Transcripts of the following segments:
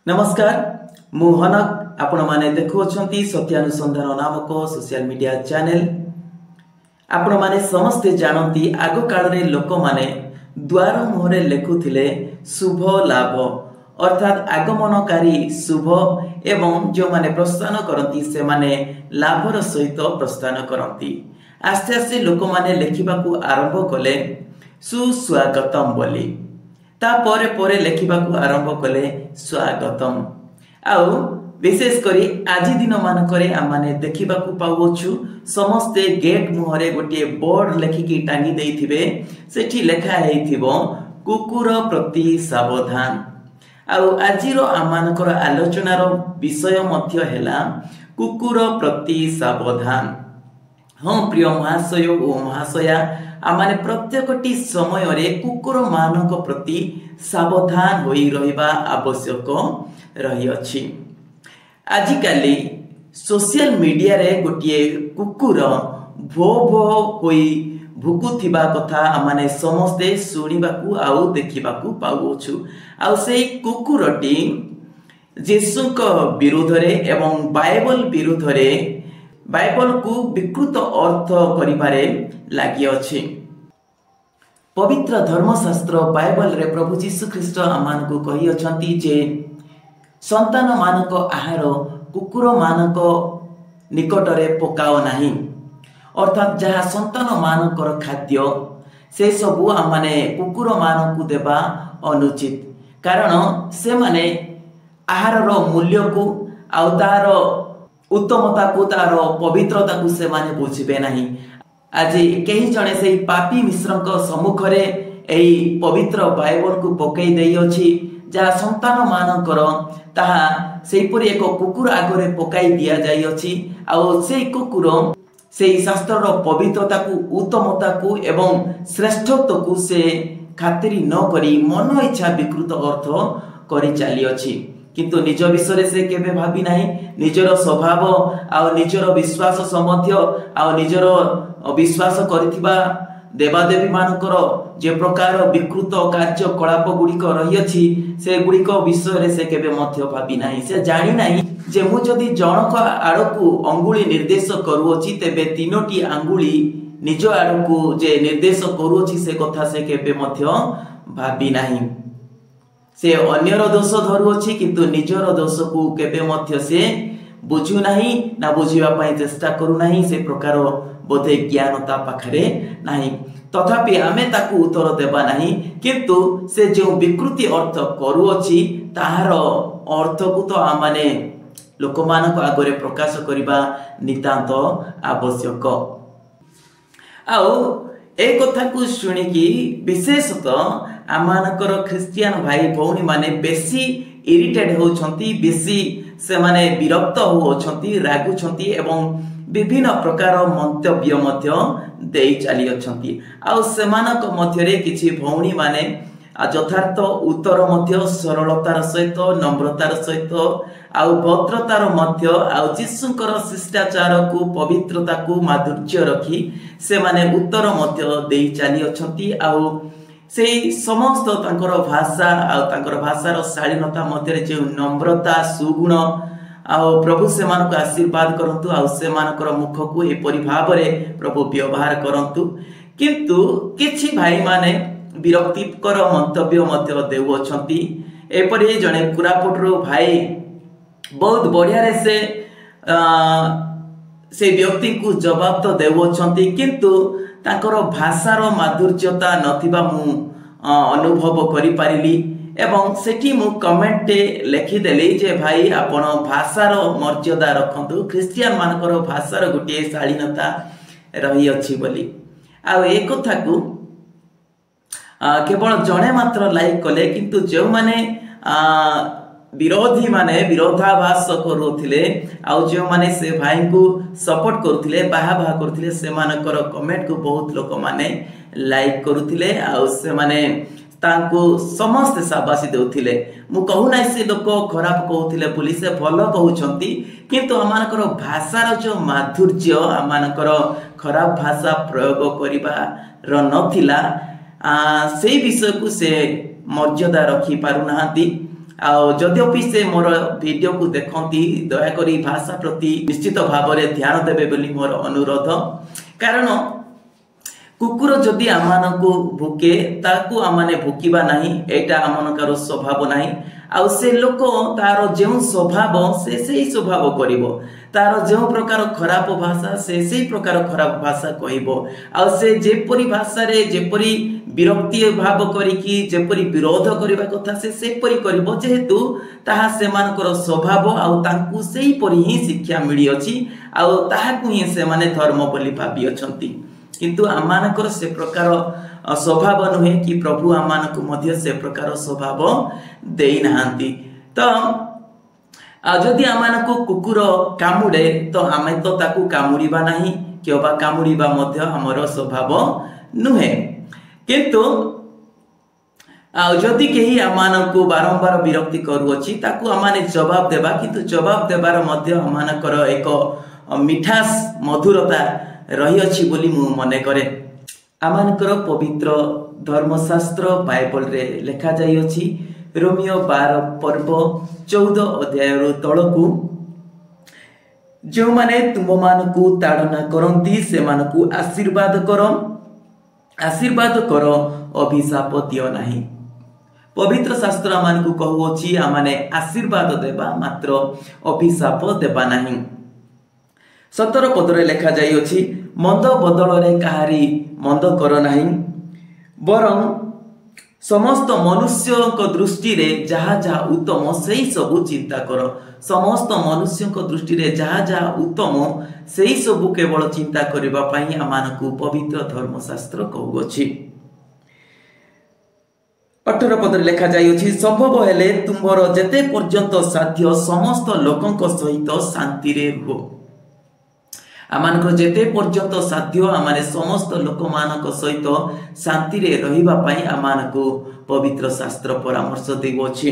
नमस्कार मु हनक आपण माने देखुछंती सत्यानुसंधान नामक सोशल मीडिया चैनल। आपण माने समस्ते जानती आगो काल रे लोक माने द्वार मुहरे लेखुथिले शुभ लाभ अर्थात आगमनकारी शुभ एवं जो माने प्रस्थान करती से माने लाभर सहित प्रस्थान करती। आस्ते आस्ते लोक माने लेखिबाकू आरंभ कले सुस्वागतम बोली ता परे परे लेखिबाकू आरंभ कले स्वागतम। आउ विशेष करी आज दिन मानकरे आमाने देखिबाकू पाउछु समस्ते गेट मुहरे गोटे बोर्ड लेखिकी टांगी देइथिबे सेठी लेखा हेइथिबो कुकुर प्रति सावधान। आउ आजिरो आमानकर आलोचनार विषय मध्य हेला कुकुर प्रति सावधान। हाँ प्रिय महाशय और महाशया आमाने प्रत्येकटी समय रे कुकुर मानक प्रति सावधान होई रहिबा आवश्यक रही अछि। आजिकाली सोशल मीडिया रे गोटे कुकुर भो भो होई भुकुथिबा कथा आमाने समस्ते सुनिबाकू आउ देखिबाकू पाउछु। आउ सेई कुकुरटी जेसुक विरोध रे एवं बाइबल विरोध रे बाइबल को विकृत अर्थ करिबारे लागि अछि। पवित्र धर्मशास्त्र बाइबल रे प्रभु जीशु ख्रीष्ट आमान को कहि अछंती जे संतान मानक आहार कुकुर मानक निकट रे पकाओ नाही। अर्थात जहा संतान मानकर खाद्य से सबु आमाने कुकुर मानकु देबा अनुचित, कारण से माने आहार रो मूल्य को आउ तार उत्तमता को तार पवित्रता को से माने बुझिबे नाही। आज कहीं जने से पापी मिश्रक सम्मुख रे एई पवित्र बाइबल को पकई देई अछि जहा संतान मानकर ताहा सेहीपरि एक कुकुर आगरे पकाई दिया जाई अछि। आउ सेई कुकुर सेई शास्त्र रो पवित्रता को उत्तमता को एवं श्रेष्ठत्व को से खातिरी न करी मन इच्छा विकृत अर्थ करी चाली अछि। किंतु निज विषय से केबे भाबी नाही, निजर स्वभाव आ निजर विश्वास समध्य आ निजर विश्वास करिथिबा देवादेवी मानकर जे प्रकार विकृत कार्यकलाप गुड़िक रही अछि से गुड़िक विषय से केबे मध्य भाबी नाही। से जानि नाही जे मु जदि जनक आड़कू अंगुली निर्देश करूअछि तेबे तीनोटी अंगुली निज आड़कू जे निर्देश करूअछि से कथा से केबे मध्य भाबी नाही। से अन्यर दोष धरुअछि किंतु निजर दोष को केबे मध्य से बुझु नाही ना बुझिबा पई चेष्टा करू नाही। से प्रकार बोधे ज्ञानता पाखरे नाही, तथापि आमे ताकू उत्तर देबा नाही। किंतु से जो विकृति अर्थ करूअछि ताहार अर्थ को तो आमाने लोकमानक आगरे प्रकाश करिबा नितांत आवश्यक। आउ ए कथा को सुनिकी विशेषतः आमानकर ख्रिस्टियन भाई भौणी माने बेसी इरिटेट होछंती, बेसी से माने विरक्त होछंती, रागुछंती एवं विभिन्न प्रकार मंतव्य मध्य देई चाली अछंती। आउ सेमानक मध्य रे किछि भौणी माने यथार्थ उत्तर मध्य सरलतार सहित नम्रतार सहित आउ भद्रतार मध्य आउ जीशुकर शिष्टाचार को पवित्रता को माधुर्य रखी से माने उत्तर मध्य देई चाली अछंती। आउ सेई समस्त तांकर भाषा आउ तांकर भाषार शालीनता मध्य रे जे नम्रता सुगुण आउ प्रभु से मानको आशीर्वाद करंतु आउ से मानकर मुख को एपरि भाव रे प्रभु व्यवहार करंतु। किंतु किछि भाई माने विरक्तिकर मंतव्य मध्य देउ अछंती। एपरि जने कुरापुट रो भाई बहुत बढ़िया रे से व्यक्ति को जवाब तो देउ अछंती, किंतु तांकर भाषार माधुर्यता नथिबा मु अनुभव करि पारिली एवं सेठी मु कमेंट लेखि देली जे भाई आपण भाषार मर्यादा रखंतु, ख्रिस्टियन मानकर भाषार गुटे शालीनता रही अछि बोली। आ ए कथा को केवल जणे मात्र लाइक कले, किंतु जो माने विरोधी माने विरोधाभास करूथिले आउ जो माने से भाई को सपोर्ट करूथिले बाहा करूथिले से मानकर कमेंट को बहुत लोक माने लाइक करूथिले आउ से माने तांको समस्त शाबाशी देउथिले। मु कहू नै से लोक खराब कहूथिले बोली, से भलो कहउछंती, किंतु आमानकर भाषार जो माधुर्य आमानकर खराब भाषा प्रयोग करिबा र नथिला से विषय को से मर्यादा रखी पारु नाहांती। जद्यपि से मोर वीडियो को देखती दयाकोरी भाषा प्रति निश्चित भाव में ध्यान देवे बोली मोर अनुरोध। कारण कुकुर जदि आम को भुके ताकू आमने भुकिबा नहीं, एटा आमनकर स्वभाव नहीं। आउ से लोक तार जो स्वभाव से स्वभाव करिवो, तार जो प्रकार खराब भाषा से प्रकार खराब भाषा कहबो। आउ से जेपरी भाषा रे जेपरी विरक्ति भाव करिकी जेपरी विरोध करिबा कथा से सेपरी करिवो, जेहेतु ताहा सेमानकर स्वभाव आउ तांकू सेही परि ही शिक्षा मिली अछि आउ ताहाकू ही से माने धर्म बोली भाबी अछंती। किंतु आमानकर से प्रकार स्वभाव नुहे कि प्रभु आमानकु मध्य से प्रकार स्वभाव देई नाहांती। तो जदि आमानकु कुकुर कामुडे तो आमे तो ताकू कामुड़ीबा नाही, केबा कामुड़ीबा मध्य हमर स्वभाव नुहे। किंतु जदि केही आमानकु बारंबार विरक्ति करूअछि ताकू आमाने जवाब देबा, किंतु जवाब देबार मध्य आमानकर एक मिठास मधुरता रही अछि बोली मु मने करे। आमानकर पवित्र धर्मशास्त्र बाइबल रे लिखा जाई अछि रोमियो 12 पर्व 14 अध्याय रु तळकू, जो माने तुम मानकु ताड़ना करंती से मानकु आशीर्वाद करो अभिशाप दियो नाही। पवित्र शास्त्र मानकु कहउछि आमाने आशीर्वाद देबा मात्र अभिशाप देबा नाही। 17 पदरे लिखा जाई अछि मंद बदल रे कहारी मंद कर नाही, बरं समस्त मनुष्य दृष्टि रे जहा जहा उत्तम सेही सबु चिंता कर। समस्त मनुष्य दृष्टि रे जहा जहा उत्तम सेही सबु केवल चिंता करिबा पई आमानकु पवित्र धर्मशास्त्र कहउछि। 18 पदरे लिखा जाई अछि संभव हेले तुमर जेते पर्यंत साध्य समस्त लोकंक सहित शांति रे रुह। आमानकर जेते पर्यंत साध्य आमाने समस्त लोक मानक सहित शांति रे रहिबा पई आमानकु पवित्र शास्त्र परामर्श देउछि।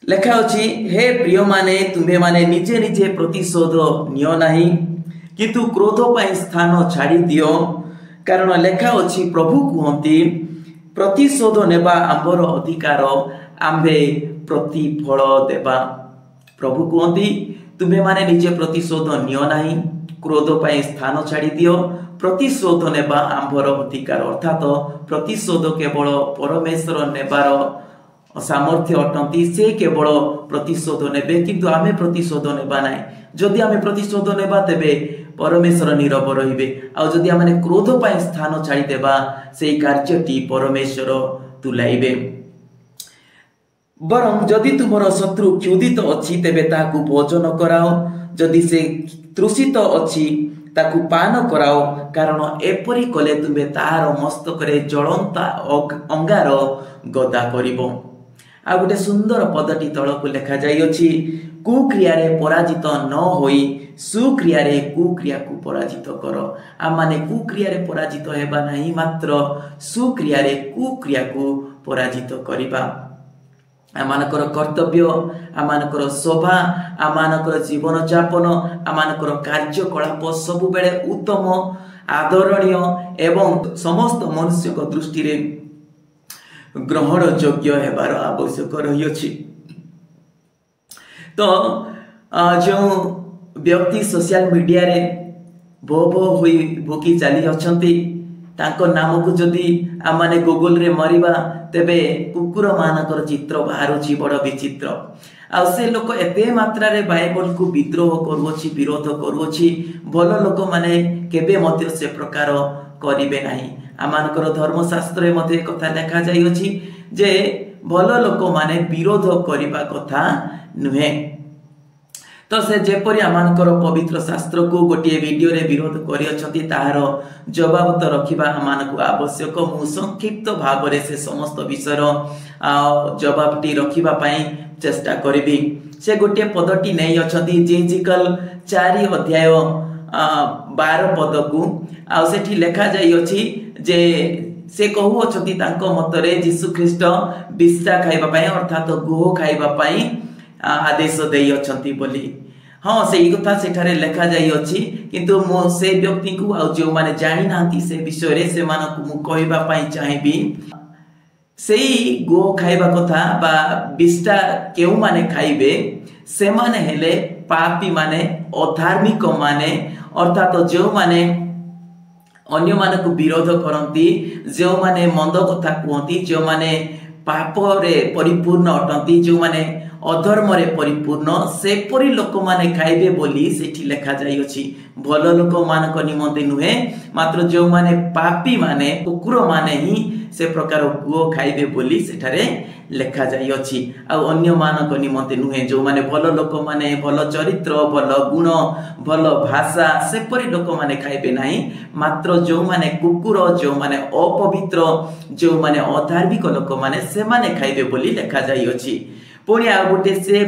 लेखा अछि हे प्रिय माने तुमे माने निजे निजे प्रतिशोध नियो नाही, किंतु क्रोध पई स्थान छाड़ी दियो। कारण लेखा अछि प्रभु कहंती प्रतिशोध नेबा आंबर अधिकार, आंबे प्रतिफल देबा। प्रभु कहंती तुमे माने निजे प्रतिशोध नियो नाही, क्रोध पाई स्थान छाड़ी दियो। प्रतिशोध नेबा आंभर अधिकार, अर्थात प्रतिशोध केवल परमेश्वर नेबार सामर्थ्य अटंती। से केवल प्रतिशोध नेबे, किंतु आमे प्रतिशोध नेबा नाही। जदि आमे प्रतिशोध नेबा तेबे परमेश्वर नीरव रहिबे, आ जदि आमे क्रोध पाई स्थान छाड़ी देबा सेही कार्यटी परमेश्वर तुलाइबे। बरं जदि तुमर शत्रु क्षुधित अछि तेबे ताकू भोजन कराओ, जदि से तृषित अछि ताकू पान कराओ, कारण एपरि कले तुमे तार मस्तक रे जळंता अंगार गदा करिवो। आ गोटे सुंदर पदटी तळकू लेखा जाई अछि कुक्रिया रे पराजित न होई सुक्रिया रे कुक्रिया को पराजित कर। आमाने कुक्रिया रे पराजित हेबा नाही, मात्र सुक्रिया रे कुक्रिया को पराजित करिबा। आमानकर कर्तव्य, आमानकर शोभा, आमानकर जीवन यापन, आमानकर कार्यकलाप सबु बेले उत्तम आदरणीय एवं समस्त मनुष्य को दृष्टि रे ग्रहण योग्य हेबार आवश्यक रही अछि। तो जो व्यक्ति सोशल मीडिया रे भो भो हुई भुकी चली अछंती तांको नाम को जदि आमाने गूगल रे मरिबा तेबे कुकुर मानकर चित्र बाहरुची बड़ विचित्र। आ से लोक एते मात्रा रे बाइबल को विद्रोह करूछि, विरोध करूछि। भल लोक माने केबे मध्य से प्रकार करिवे नाही। आमानकर धर्मशास्त्र रे मध्ये कथा लिखा जाई अछि जे भल लोक माने विरोध करिबा कथा नुहे। तो से जेपरि आमानकर पवित्र शास्त्र को गोटे वीडियो रे विरोध करि अछंती ताहार जवाब तो रखिबा आमानकु आवश्यक। मु संक्षिप्त भाव रे से समस्त विषय जवाबटी रखिबा पई चेष्टा करिबी। से गोटे पदटी नै अछंती जेजिकल 4 अध्याय 12 पद को आ सेठी लेखा जाई अछि जे से कहू अछंती तांको मतरे यीशु ख्रीष्ट बिस्सा खाइबा पई अर्थात गोह खाइबा पई आदेश देई अछंती बोली। हाँ से कथा सेठारे लेखा जाई अछि, किंतु मो से व्यक्ति को आ जो माने जानि नांती से विषय रे से मानकु मु कहबा पई चाहेबी सेई गो खाइबा कथा बा बिष्टा केउ माने खाइबे से माने हेले पापी माने अधार्मिक माने अर्थात जो माने अन्य मानक विरोध करती जो माने मंद कथा कहती जो माने पाप रे परिपूर्ण अटंती जो माने अधर्म रे परिपूर्ण सेपरी लोक माने खाइबे बोली सेठी लेखा जाई अछि। भल लोक मानक निमंते नुहे मात्र जो माने पापी माने कुकुर माने ही से प्रकार गो खाइबे बोली सेठारे लेखा जाई अछि। आ अन्य मानक निमंते नुहे जो माने भल लोक माने भल चरित्र भल गुण भल भाषा सेपरी लोक माने खाइबे नाही मात्र जो माने कुकुर जो माने अपवित्र जो माने अधार्मिक लोक माने से माने खाइबे बोली लेखा जाई अछि। पुणी आ गोटे से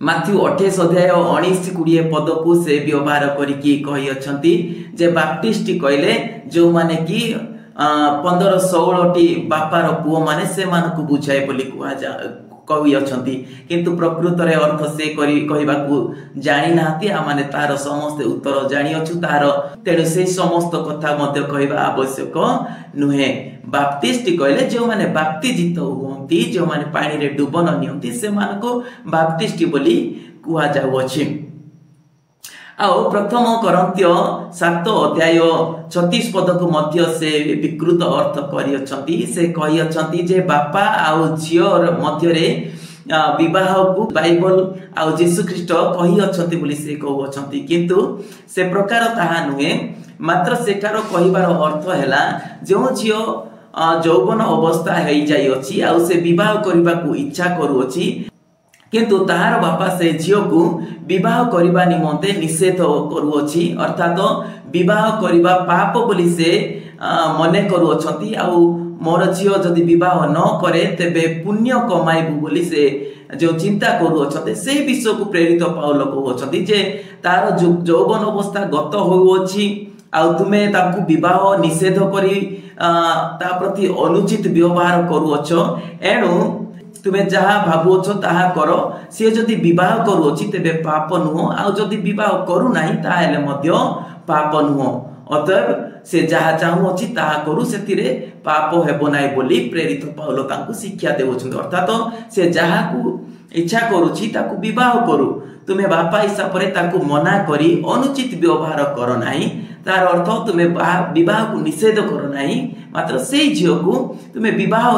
माथ्यू 28 अध्याय 19-20 पद को से व्यवहार करिकी कहि अछंती जे बाप्टिस्ट कहले जो माने कि 15-16 टी बापार पुओ माने से मानकु बुझाए बोली कहि अछंती किंतु प्रकृत रे अर्थ से करी कहिबाकू जानि नाहती आ माने तार समस्त उत्तर जानि अछु तार तेणु से समस्त कथा मध्य कहिबा आवश्यक नुहे। बाप्टिस्ट कहले जो माने बाप्तिजित होंती जो माने पानी रे डुबन नियंती से मानको बाप्टिस्ट बोली कुहा जाउ अछि। आओ प्रथम करंत्य 7 अध्याय 36 पद को मध्य से विकृत अर्थ करि अछंती से कहि अछंती जे बापा आउ झियर मध्य रे विवाह को बाइबल आउ यीशु ख्रीष्ट कहि अछंती बोली से कहउ अछंती किंतु से प्रकार ताहा नुहे मात्र सेठार कहिबार अर्थ हैला जो झियो जौवन अवस्था हेई जाई अछि आउ से विवाह करबा को इच्छा करू अछि किंतु ताहार बापा से झियो को विवाह करबा निमंते निषेध करू अछि अर्थात विवाह करबा पाप बोली से मने करू अछंती आउ मोर झियो जदि विवाह न करे तेबे पुण्य कमाइबु बोली से जो चिंता करू अछते से विषय को प्रेरित पाउल कहू अछंती जे तार जौवन अवस्था गत होउ अछि आउ तुमे ताकू विवाह निषेध करी ता प्रति अनुचित व्यवहार करू अछ एणु तुमे जहा भाबु अछ ताहा करो से जदि विवाह करू अछि तेबे पाप नुह आ जदि विवाह करू नाही ता हेले मध्य पाप नुह अतएव से जहा चाहू अछि ताहा करू सेतिरे पाप हेबो नाही बोली प्रेरित पाउल तांकू शिक्षा देउछन अर्थात से जहा को इच्छा करूछि ताकू विवाह करू तुमे बापा हिसाब परे ताकू मना करी अनुचित व्यवहार करो नाही तार अर्थ तुमे विवाह को निषेध करो नाही मात्र सेई झियो को तुमे विवाह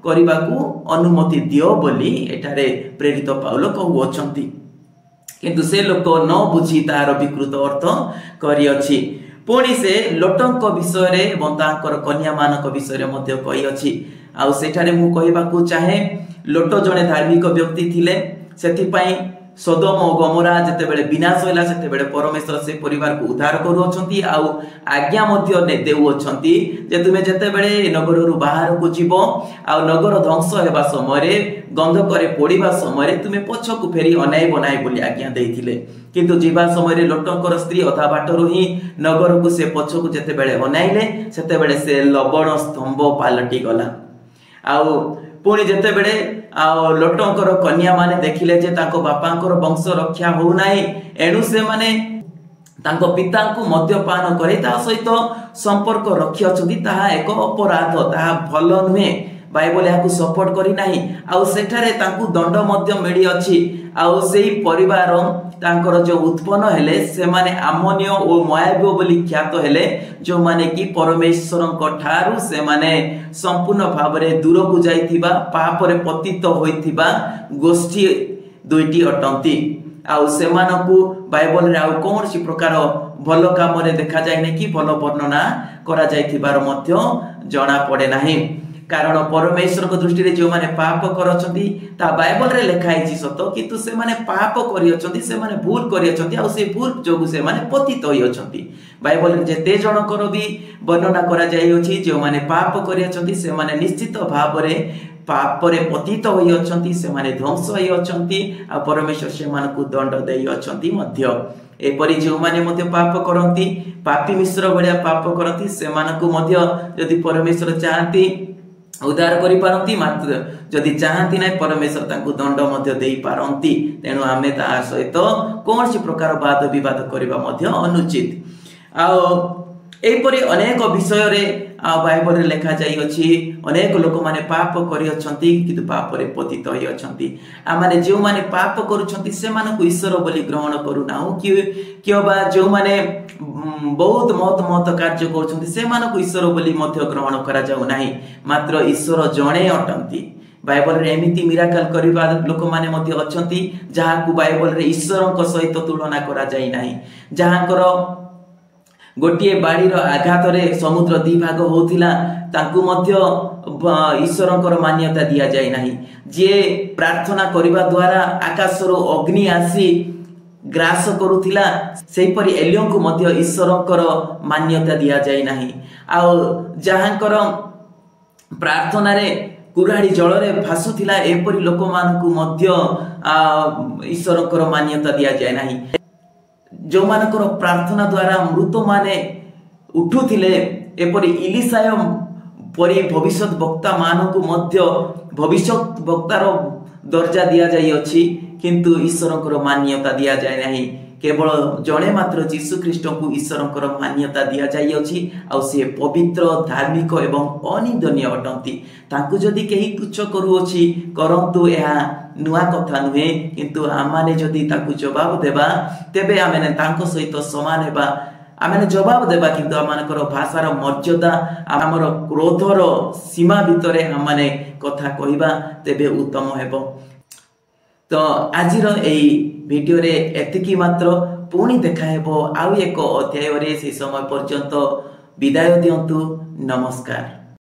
करिबा को अनुमति दियो बोली एठारे प्रेरित पाउल कहू अछंती किंतु से लोक न बुझी तार विकृत अर्थ करि अछि। पुणी से लोटंक विषय रे एवं तांकर कन्या मानक विषय रे मध्य कहि अछि आ सेठारे मु कहिबा को चाहे लोट जने धार्मिक व्यक्ति थिले सेथि पई सदोम और गमोरा जते बेले विनाश होला सेते बेले परमेश्वर से परिवार को उद्धार करू अछंती आ आज्ञा मध्य ने देउ अछंती जे तुमे जते बेले नगर रु बाहर को जीवो आ नगर ध्वंस हेबा समय रे गंध करे पोड़ीबा समय रे तुमे पछ को फेरी अनाई बनाई बोली आज्ञा देइथिले किंतु जीवा समय रे लोटंकर स्त्री अधा बाटरो ही नगर को से पछ को जते बेले अनाइले सेते बेले से लबण स्तंभ पालटी गला आ पुणी जते बेले लोटंकर कन्या माने देखिले जे ताको बापांकर वंश रक्षा हो नाही एणु से माने ताको पिता को मद्यपान करे ता सहित संपर्क रखि अछंती ताहा एक अपराध ताहा भल नुहे बाइबल याकू सपोर्ट करी नाही आ सेठारे ताकू दंड मध्य मिली अछि आ सेही परिवार तांकर जो उत्पन्न हेले से माने आमोनियो ओ मोयाबियो बोली ख्यात हेले जो माने कि परमेश्वरक ठारू से माने संपूर्ण भाबरे दूर को जाइथिबा पाप रे पतित होइथिबा गोष्ठी दुईटी अटंती आ से मानकू बाइबल रे आ कोनसी प्रकार भल काम रे देखा जाय नै कि भल वर्णना करा जाइथिबार मध्य जणा पड़े नाही कारण परमेश्वर को दृष्टि रे जो माने पाप करछंती ता बाइबल रे लिखा हिची सत किंतु से माने पाप करि अछंती से माने भूल करि अछंती आ से भूल जोगु से माने पतित होई अछंती बाइबल रे जेते जण कर भी वर्णना करा जाई अछि जो माने पाप करि अछंती से माने निश्चित भाव रे पाप रे पतित होई अछंती से माने ध्वंस होई अछंती आ परमेश्वर से मान को दंड देई अछंती मध्य एपरि जो माने मध्य पाप करंती पापी मिश्र बढिया पाप करंती से मान को मध्य यदि परमेश्वर चाहती उद्धार करि पारंती मात्र जदि चाहती नै परमेश्वर तांको दंड मध्य देई पारंती तेनु आमे ता सहित कोनसी प्रकार वाद विवाद करबा मध्य अनुचित आ एपरि अनेक विषय रे बाइबल रे लिखा जाई अछि अनेक लोक माने पाप करि अछंती किंतु पाप रे पतित होई अछंती आमाने जो माने पाप करूछंती से मानको ईश्वर बोली ग्रहण करू नाउ कि बा जो माने बहुत महत कार्य करूछंती से मानको ईश्वर बोली मध्य ग्रहण करा जाउ नाही मात्र ईश्वर जणे अटंती बाइबल रे एमिति मिराकल करिबा लोक माने मध्य अछंती जहा को बाइबल रे ईश्वरक सहित तुलना करा जाई नाही जहाकर गोटे बाड़ीर आघात रे समुद्र दी भाग होतिला ताकू मध्य ईश्वरकर मान्यता दिया जाय नाही जे प्रार्थना करिबा द्वारा आकाशरो अग्नि आसी ग्रास करूथिला सेही परि एलियो को मध्य ईश्वरकर मान्यता दिया जाय नाही आ जहांकर प्रार्थना रे कुराड़ी जल रे भासुथिला एपरि लोक मानकु मध्य ईश्वरकर मान्यता दिया जाय नाही जो मानकर प्रार्थना द्वारा मृत माने उठुथिले एपरि इलिसाय परि भविष्यत वक्ता मानकु मध्य भविष्यत वक्तार दर्जा दिया जाय अछि किंतु ईश्वरकर मान्यता दिया जाय नाही केवल जणे मात्र यीशु ख्रीष्ट को ईश्वरकर मान्यता दिया जाय अछि आ से पवित्र धार्मिक एवं अनिंदनीय अटंती ताकू जदि केही तुच्छ करू अछि करंतु एहा नुआ कथा नुहे किंतु आमाने जदि ताकू जवाब देबा तेबे आमेने तांको सहित समान हेबा आमेने जवाब देबा किंतु आमानकर भाषार मर्यादा आमर क्रोधर सीमा भितरे आमाने कथा कहिबा तेबे उत्तम हेबो तो आजिर एई वीडियो रे एतिकी मात्र पुणी देखा हेबो आउ एक अध्याय रे से समय पर्यंत विदाय दियंतु नमस्कार।